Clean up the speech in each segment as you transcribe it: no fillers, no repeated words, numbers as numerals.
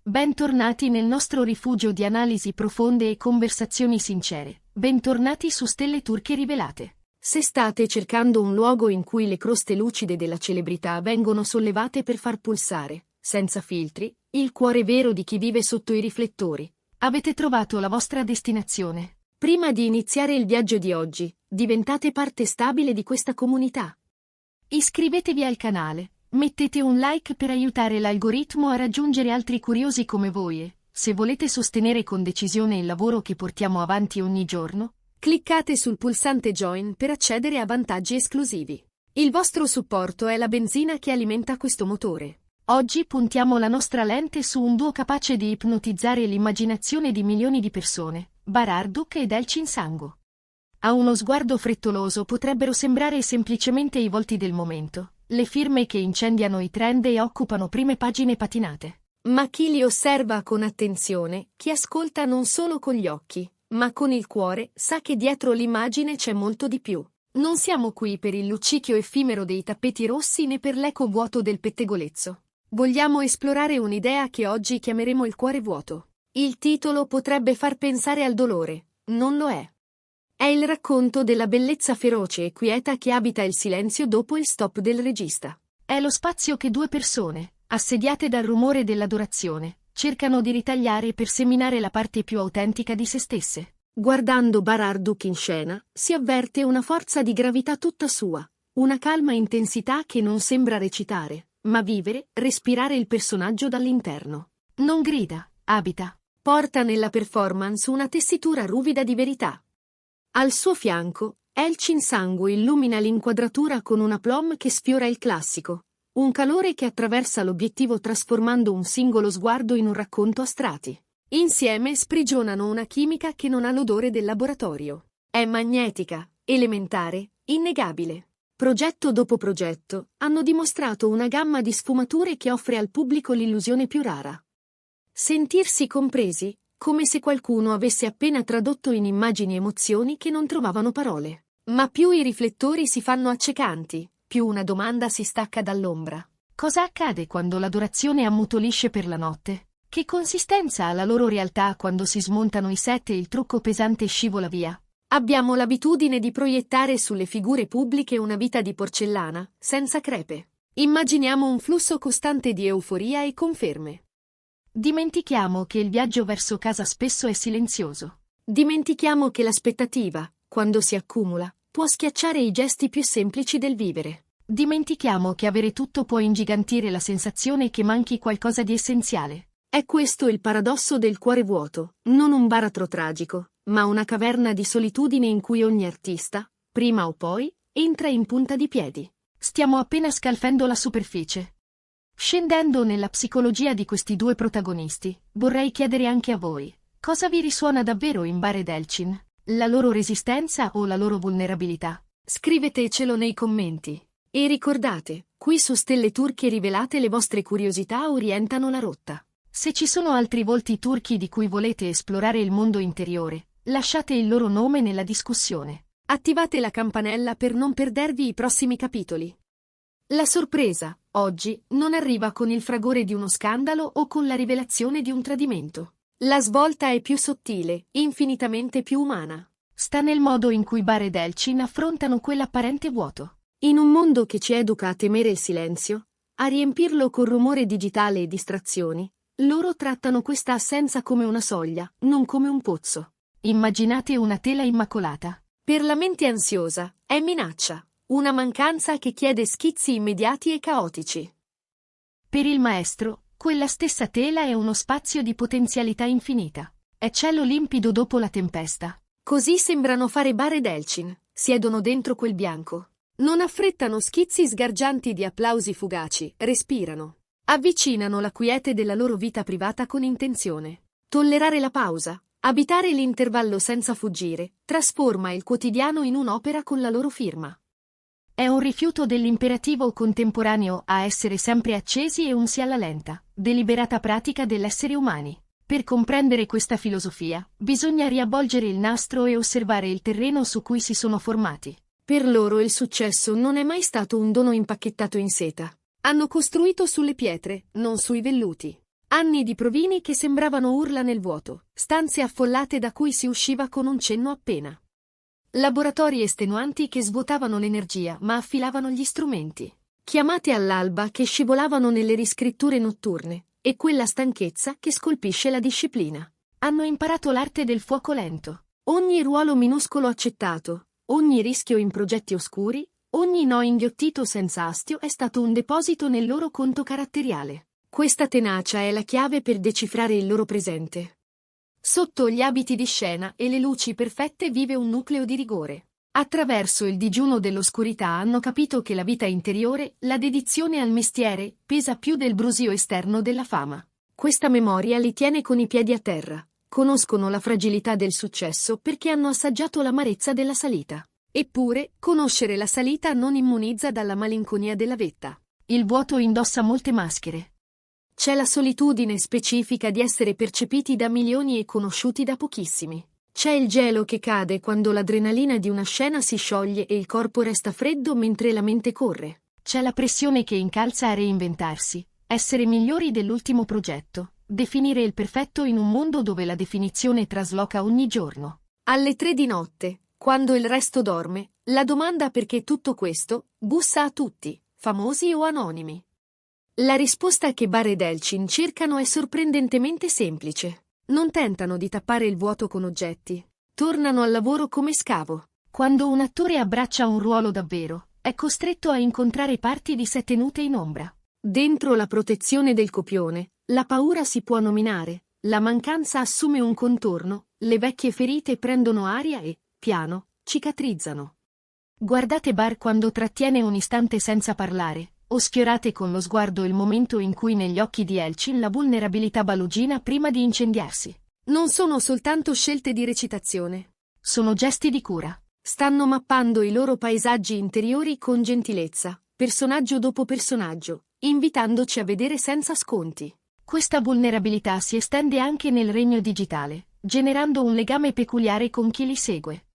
Bentornati nel nostro rifugio di analisi profonde e conversazioni sincere. Bentornati su Stelle Turche Rivelate. Se state cercando un luogo in cui le croste lucide della celebrità vengono sollevate per far pulsare, senza filtri, il cuore vero di chi vive sotto i riflettori, avete trovato la vostra destinazione. Prima di iniziare il viaggio di oggi, diventate parte stabile di questa comunità. Iscrivetevi al canale. Mettete un like per aiutare l'algoritmo a raggiungere altri curiosi come voi e, se volete sostenere con decisione il lavoro che portiamo avanti ogni giorno, cliccate sul pulsante Join per accedere a vantaggi esclusivi. Il vostro supporto è la benzina che alimenta questo motore. Oggi puntiamo la nostra lente su un duo capace di ipnotizzare l'immaginazione di milioni di persone, Bararduk ed Elçin Sangu. A uno sguardo frettoloso potrebbero sembrare semplicemente i volti del momento. Le firme che incendiano i trend e occupano prime pagine patinate. Ma chi li osserva con attenzione, chi ascolta non solo con gli occhi, ma con il cuore, sa che dietro l'immagine c'è molto di più. Non siamo qui per il luccichio effimero dei tappeti rossi né per l'eco vuoto del pettegolezzo. Vogliamo esplorare un'idea che oggi chiameremo il cuore vuoto. Il titolo potrebbe far pensare al dolore, non lo è. È il racconto della bellezza feroce e quieta che abita il silenzio dopo il stop del regista. È lo spazio che due persone, assediate dal rumore dell'adorazione, cercano di ritagliare per seminare la parte più autentica di se stesse. Guardando Bararduk in scena, si avverte una forza di gravità tutta sua, una calma intensità che non sembra recitare, ma vivere, respirare il personaggio dall'interno. Non grida, abita. Porta nella performance una tessitura ruvida di verità. Al suo fianco, Elçin Sangu illumina l'inquadratura con un aplomb che sfiora il classico, un calore che attraversa l'obiettivo trasformando un singolo sguardo in un racconto a strati. Insieme sprigionano una chimica che non ha l'odore del laboratorio. È magnetica, elementare, innegabile. Progetto dopo progetto, hanno dimostrato una gamma di sfumature che offre al pubblico l'illusione più rara. Sentirsi compresi, come se qualcuno avesse appena tradotto in immagini emozioni che non trovavano parole. Ma più i riflettori si fanno accecanti, più una domanda si stacca dall'ombra. Cosa accade quando l'adorazione ammutolisce per la notte? Che consistenza ha la loro realtà quando si smontano i set e il trucco pesante scivola via? Abbiamo l'abitudine di proiettare sulle figure pubbliche una vita di porcellana, senza crepe. Immaginiamo un flusso costante di euforia e conferme. Dimentichiamo che il viaggio verso casa spesso è silenzioso. Dimentichiamo che l'aspettativa, quando si accumula, può schiacciare i gesti più semplici del vivere. Dimentichiamo che avere tutto può ingigantire la sensazione che manchi qualcosa di essenziale. È questo il paradosso del cuore vuoto, non un baratro tragico, ma una caverna di solitudine in cui ogni artista, prima o poi, entra in punta di piedi. Stiamo appena scalfendo la superficie. Scendendo nella psicologia di questi due protagonisti, vorrei chiedere anche a voi, cosa vi risuona davvero in Bar ed Elçin? La loro resistenza o la loro vulnerabilità? Scrivetecelo nei commenti. E ricordate, qui su Stelle Turche Rivelate le vostre curiosità orientano la rotta. Se ci sono altri volti turchi di cui volete esplorare il mondo interiore, lasciate il loro nome nella discussione. Attivate la campanella per non perdervi i prossimi capitoli. La sorpresa, oggi, non arriva con il fragore di uno scandalo o con la rivelazione di un tradimento. La svolta è più sottile, infinitamente più umana. Sta nel modo in cui Bar ed Elçin affrontano quell'apparente vuoto. In un mondo che ci educa a temere il silenzio, a riempirlo con rumore digitale e distrazioni, loro trattano questa assenza come una soglia, non come un pozzo. Immaginate una tela immacolata. Per la mente ansiosa, è minaccia. Una mancanza che chiede schizzi immediati e caotici. Per il maestro, quella stessa tela è uno spazio di potenzialità infinita. È cielo limpido dopo la tempesta. Così sembrano fare Bar ed Elçin, siedono dentro quel bianco. Non affrettano schizzi sgargianti di applausi fugaci, respirano. Avvicinano la quiete della loro vita privata con intenzione. Tollerare la pausa, abitare l'intervallo senza fuggire, trasforma il quotidiano in un'opera con la loro firma. È un rifiuto dell'imperativo contemporaneo a essere sempre accesi e un sì alla lenta, deliberata pratica dell'essere umani. Per comprendere questa filosofia, bisogna riavvolgere il nastro e osservare il terreno su cui si sono formati. Per loro il successo non è mai stato un dono impacchettato in seta. Hanno costruito sulle pietre, non sui velluti. Anni di provini che sembravano urla nel vuoto, stanze affollate da cui si usciva con un cenno appena. Laboratori estenuanti che svuotavano l'energia ma affilavano gli strumenti. Chiamate all'alba che scivolavano nelle riscritture notturne, e quella stanchezza che scolpisce la disciplina. Hanno imparato l'arte del fuoco lento. Ogni ruolo minuscolo accettato, ogni rischio in progetti oscuri, ogni no inghiottito senza astio è stato un deposito nel loro conto caratteriale. Questa tenacia è la chiave per decifrare il loro presente. Sotto gli abiti di scena e le luci perfette vive un nucleo di rigore. Attraverso il digiuno dell'oscurità hanno capito che la vita interiore, la dedizione al mestiere, pesa più del brusio esterno della fama. Questa memoria li tiene con i piedi a terra. Conoscono la fragilità del successo perché hanno assaggiato l'amarezza della salita. Eppure, conoscere la salita non immunizza dalla malinconia della vetta. Il vuoto indossa molte maschere. C'è la solitudine specifica di essere percepiti da milioni e conosciuti da pochissimi. C'è il gelo che cade quando l'adrenalina di una scena si scioglie e il corpo resta freddo mentre la mente corre. C'è la pressione che incalza a reinventarsi, essere migliori dell'ultimo progetto, definire il perfetto in un mondo dove la definizione trasloca ogni giorno. Alle 3 di notte, quando il resto dorme, la domanda perché tutto questo bussa a tutti, famosi o anonimi. La risposta che Barr ed Elchin cercano è sorprendentemente semplice. Non tentano di tappare il vuoto con oggetti. Tornano al lavoro come scavo. Quando un attore abbraccia un ruolo davvero, è costretto a incontrare parti di sé tenute in ombra. Dentro la protezione del copione, la paura si può nominare, la mancanza assume un contorno, le vecchie ferite prendono aria e, piano, cicatrizzano. Guardate Barr quando trattiene un istante senza parlare, o sfiorate con lo sguardo il momento in cui negli occhi di Elchin la vulnerabilità balugina prima di incendiarsi. Non sono soltanto scelte di recitazione. Sono gesti di cura. Stanno mappando i loro paesaggi interiori con gentilezza, personaggio dopo personaggio, invitandoci a vedere senza sconti. Questa vulnerabilità si estende anche nel regno digitale, generando un legame peculiare con chi li segue.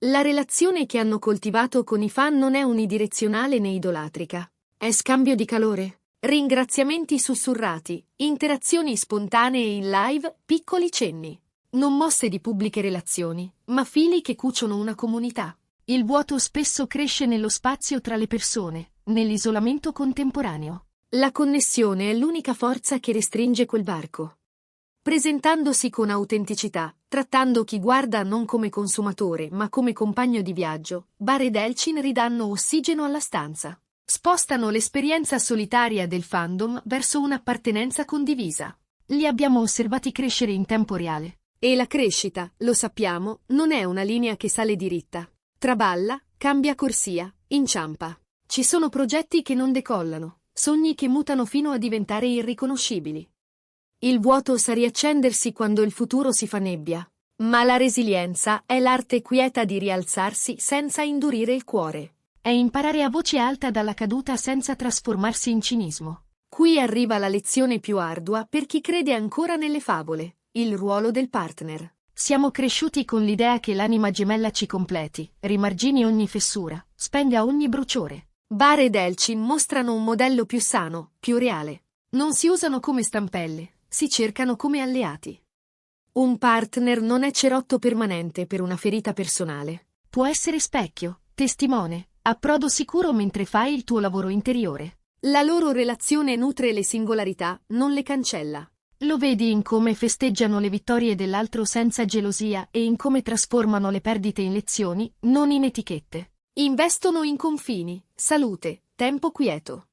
La relazione che hanno coltivato con i fan non è unidirezionale né idolatrica. È scambio di calore, ringraziamenti sussurrati, interazioni spontanee in live, piccoli cenni. Non mosse di pubbliche relazioni, ma fili che cuciono una comunità. Il vuoto spesso cresce nello spazio tra le persone, nell'isolamento contemporaneo. La connessione è l'unica forza che restringe quel varco. Presentandosi con autenticità, trattando chi guarda non come consumatore ma come compagno di viaggio, Barr ed Elchin ridanno ossigeno alla stanza. Spostano l'esperienza solitaria del fandom verso un'appartenenza condivisa. Li abbiamo osservati crescere in tempo reale. E la crescita, lo sappiamo, non è una linea che sale diritta. Traballa, cambia corsia, inciampa. Ci sono progetti che non decollano, sogni che mutano fino a diventare irriconoscibili. Il vuoto sa riaccendersi quando il futuro si fa nebbia. Ma la resilienza è l'arte quieta di rialzarsi senza indurire il cuore. È imparare a voce alta dalla caduta senza trasformarsi in cinismo. Qui arriva la lezione più ardua per chi crede ancora nelle favole, il ruolo del partner. Siamo cresciuti con l'idea che l'anima gemella ci completi, rimargini ogni fessura, spenga ogni bruciore. Barr ed Elchin mostrano un modello più sano, più reale. Non si usano come stampelle, si cercano come alleati. Un partner non è cerotto permanente per una ferita personale. Può essere specchio, testimone, approdo sicuro mentre fai il tuo lavoro interiore. La loro relazione nutre le singolarità, non le cancella. Lo vedi in come festeggiano le vittorie dell'altro senza gelosia e in come trasformano le perdite in lezioni, non in etichette. Investono in confini, salute, tempo quieto.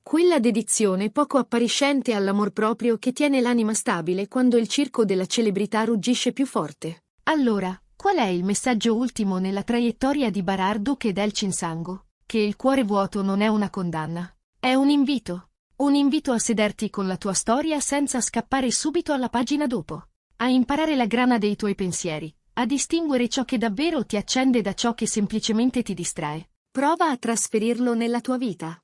Quella dedizione poco appariscente all'amor proprio che tiene l'anima stabile quando il circo della celebrità ruggisce più forte. Allora, qual è il messaggio ultimo nella traiettoria di Barardo ed Elchin Sango? Che il cuore vuoto non è una condanna. È un invito. Un invito a sederti con la tua storia senza scappare subito alla pagina dopo. A imparare la grana dei tuoi pensieri. A distinguere ciò che davvero ti accende da ciò che semplicemente ti distrae. Prova a trasferirlo nella tua vita.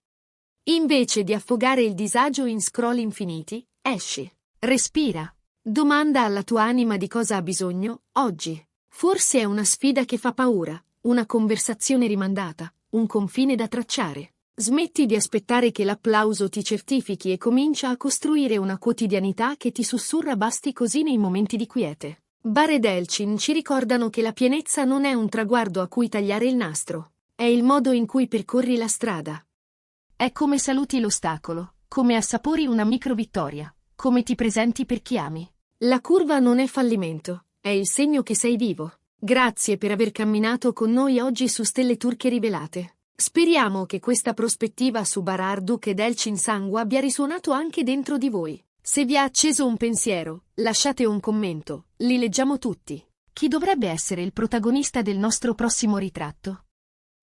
Invece di affogare il disagio in scroll infiniti, esci. Respira. Domanda alla tua anima di cosa ha bisogno, oggi. Forse è una sfida che fa paura, una conversazione rimandata, un confine da tracciare. Smetti di aspettare che l'applauso ti certifichi e comincia a costruire una quotidianità che ti sussurra basti così nei momenti di quiete. Bar ed Elchin ci ricordano che la pienezza non è un traguardo a cui tagliare il nastro, è il modo in cui percorri la strada. È come saluti l'ostacolo, come assapori una microvittoria, come ti presenti per chi ami. La curva non è fallimento, è il segno che sei vivo. Grazie per aver camminato con noi oggi su Stelle Turche Rivelate. Speriamo che questa prospettiva su Bar Arduk ed Elchin Sangu abbia risuonato anche dentro di voi. Se vi ha acceso un pensiero, lasciate un commento, li leggiamo tutti. Chi dovrebbe essere il protagonista del nostro prossimo ritratto?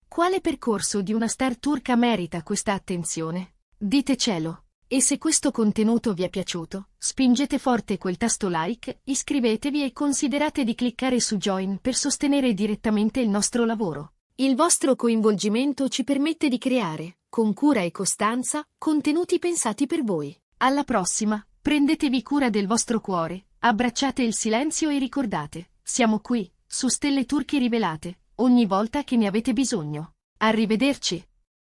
Quale percorso di una star turca merita questa attenzione? Ditecelo. E se questo contenuto vi è piaciuto, spingete forte quel tasto like, iscrivetevi e considerate di cliccare su Join per sostenere direttamente il nostro lavoro. Il vostro coinvolgimento ci permette di creare, con cura e costanza, contenuti pensati per voi. Alla prossima, prendetevi cura del vostro cuore, abbracciate il silenzio e ricordate, siamo qui, su Stelle Turche Rivelate, ogni volta che ne avete bisogno. Arrivederci.